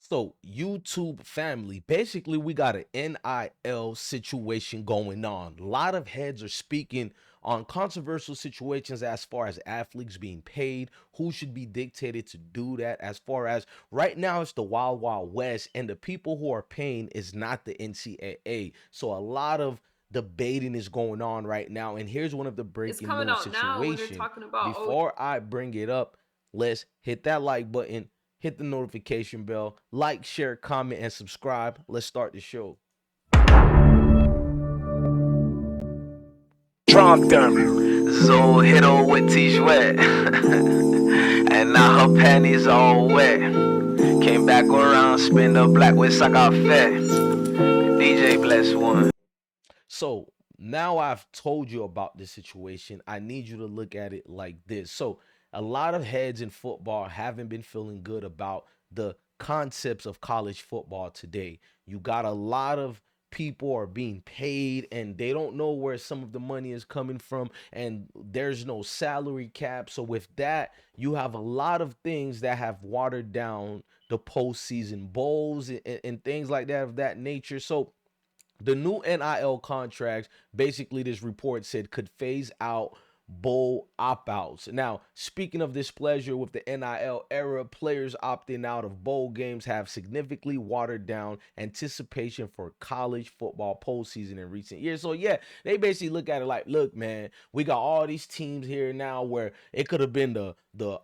So, YouTube family, basically, we got an NIL situation going on. A lot of heads are speaking on controversial situations as far as athletes being paid, who should be dictated to do that. As far as right now, it's the Wild Wild West, and the people who are paying is not the NCAA. So, a lot of debating is going on right now. And here's one of the It's breaking coming news out now when they're situation. talking about, oh, Before I bring it up, let's hit that like button, hit the notification bell, like, share, comment, and subscribe. Let's start the show. Drop them. Zoe hit her with T-Sweat. And now her panties all wet. Came back around, spin the black with sock off fat. DJ bless one. So now I've told you about this situation. I need you to look at it like this. So a lot of heads in football haven't been feeling good about the concepts of college football today. You got a lot of people are being paid and they don't know where some of the money is coming from, and there's no salary cap. So with that, you have a lot of things that have watered down the postseason bowls and things like that of that nature. So the new NIL contracts, basically, this report said, could phase out bowl opt-outs. Now, speaking of displeasure with the NIL era, players opting out of bowl games have significantly watered down anticipation for college football postseason in recent years. So yeah, they basically look at it like, look, man, we got all these teams here now where it could have been the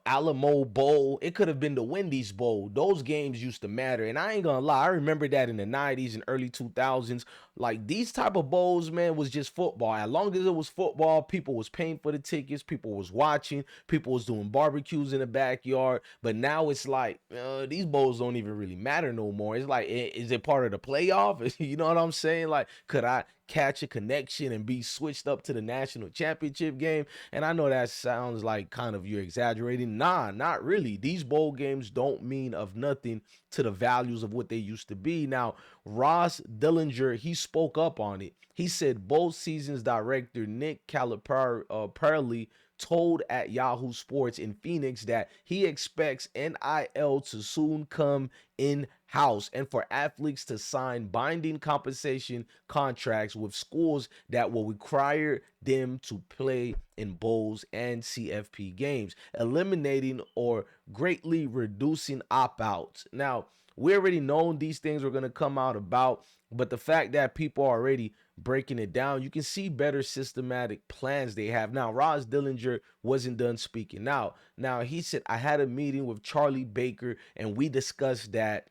Alamo Bowl, it could have been the Wendy's Bowl. Those games used to matter, and I ain't gonna lie, I remember that in the '90s and early 2000s. Like these type of bowls, man, was just football. As long as it was football, people was paying for the tickets, people was watching, people was doing barbecues in the backyard. But now it's like these bowls don't even really matter no more. It's like, is it part of the playoff? You know what I'm saying? Like, could I catch a connection and be switched up to the national championship game? And I know that sounds like kind of you're exaggerating. Nah, not really. These bowl games don't mean of nothing to the values of what they used to be. Now, Ross Dillinger, he spoke up on it. He said both seasons director Nick Calipari told at Yahoo Sports in Phoenix that he expects NIL to soon come in house and for athletes to sign binding compensation contracts with schools that will require them to play in bowls and CFP games, eliminating or greatly reducing opt-outs. Now, we already known these things were going to come out about, but the fact that people are already breaking it down, you can see better systematic plans they have. Now, Ross Dillinger wasn't done speaking. Now he said, I had a meeting with Charlie Baker and we discussed that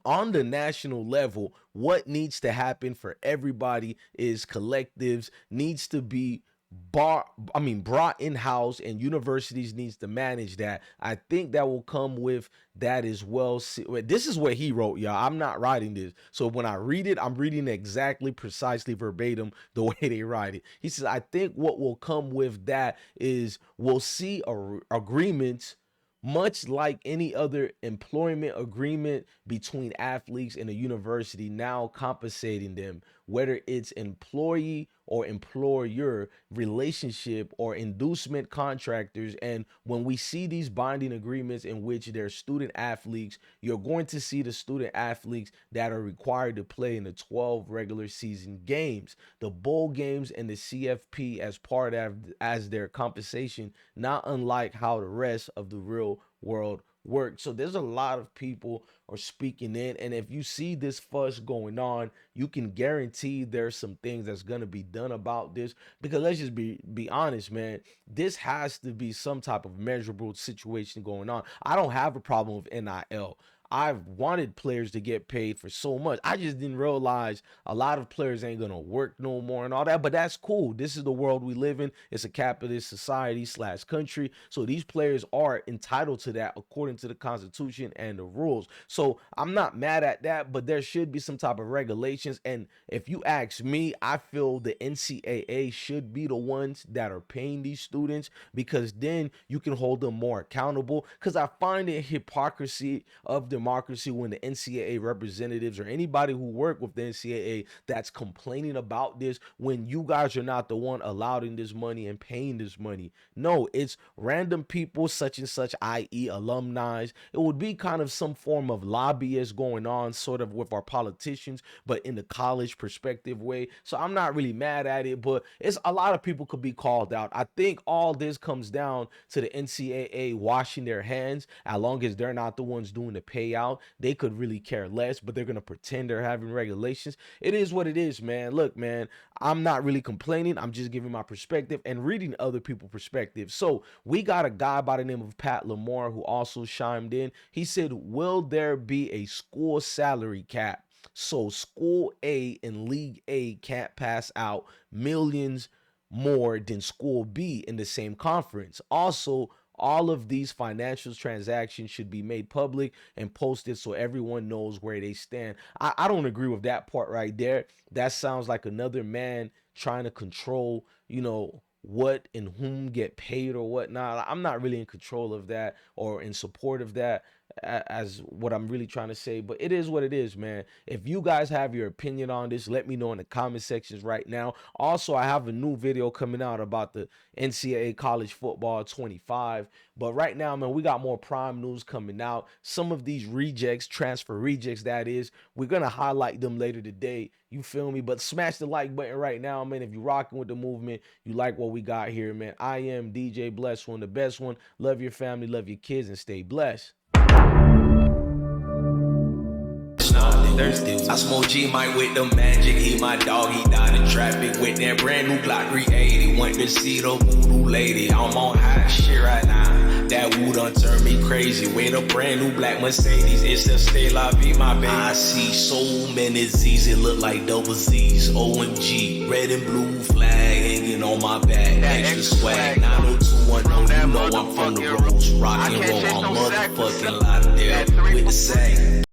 on the national level, what needs to happen for everybody is collectives needs to be brought in house, and universities needs to manage that. I think that will come with that as well. This is what he wrote, y'all. I'm not writing this, so when I read it, I'm reading exactly, precisely, verbatim the way they write it. He says, I think what will come with that is we'll see agreements much like any other employment agreement between athletes and a university, now compensating them, whether it's employee or employer relationship or inducement contractors. And when we see these binding agreements in which they're student athletes, you're going to see the student athletes that are required to play in the 12 regular season games, the bowl games, and the CFP as part of as their compensation, not unlike how the rest of the real world work. So there's a lot of people are speaking in, and if you see this fuss going on, you can guarantee there's some things that's gonna be done about this. Because let's just be honest, man, this has to be some type of measurable situation going on. I don't have a problem with NIL. I've wanted players to get paid for so much. I just didn't realize a lot of players ain't gonna work no more and all that. But that's cool. This is the world we live in. It's a capitalist society slash country. So these players are entitled to that according to the Constitution and the rules. So I'm not mad at that, but there should be some type of regulations. And if you ask me, I feel the NCAA should be the ones that are paying these students, because then you can hold them more accountable. Because I find it hypocrisy of the democracy when the NCAA representatives or anybody who work with the NCAA that's complaining about this, when you guys are not the one allowing this money and paying this money? No, it's random people such and such, i.e. alumni. It would be kind of some form of lobbyist going on sort of with our politicians, but in the college perspective way. So I'm not really mad at it, but it's a lot of people could be called out. I think all this comes down to the NCAA washing their hands. As long as they're not the ones doing the payout, they could really care less, but they're going to pretend they're having regulations. It is what it is, man. Look, man, I'm not really complaining. I'm just giving my perspective and reading other people's perspectives. So we got a guy by the name of Pat Lamar who also chimed in. He said, will there be a school salary cap? So school A and League A can't pass out millions more than school B in the same conference. Also, all of these financial transactions should be made public and posted so everyone knows where they stand. I don't agree with that part right there. That sounds like another man trying to control, what and whom get paid or whatnot. I'm not really in control of that or in support of that as what I'm really trying to say, but it is what it is, man. If you guys have your opinion on this, let me know in the comment sections right now. Also, I have a new video coming out about the NCAA college football 25, but right now, man, we got more prime news coming out. Some of these rejects, transfer rejects, that is, we're gonna highlight them later today. You feel me? But smash the like button right now, man. If you're rocking with the movement, you like what we got here, man. I am DJ Bless One, the best one. Love your family, love your kids, and stay blessed. I smoke G Mike with the magic. He my dog, he died in traffic with that brand new Glock 380. Went to see the voodoo lady. I'm on hot shit right now. That woo done turned me crazy. With a brand new black Mercedes. It's the stay la vie, my baby. I see so many Z's, it look like double Z's. OMG, red and blue flag hanging on my back. Extra swag, 90210. You know I'm from the Rose. Rock and roll, I'm motherfucking Lauderdale with the sag.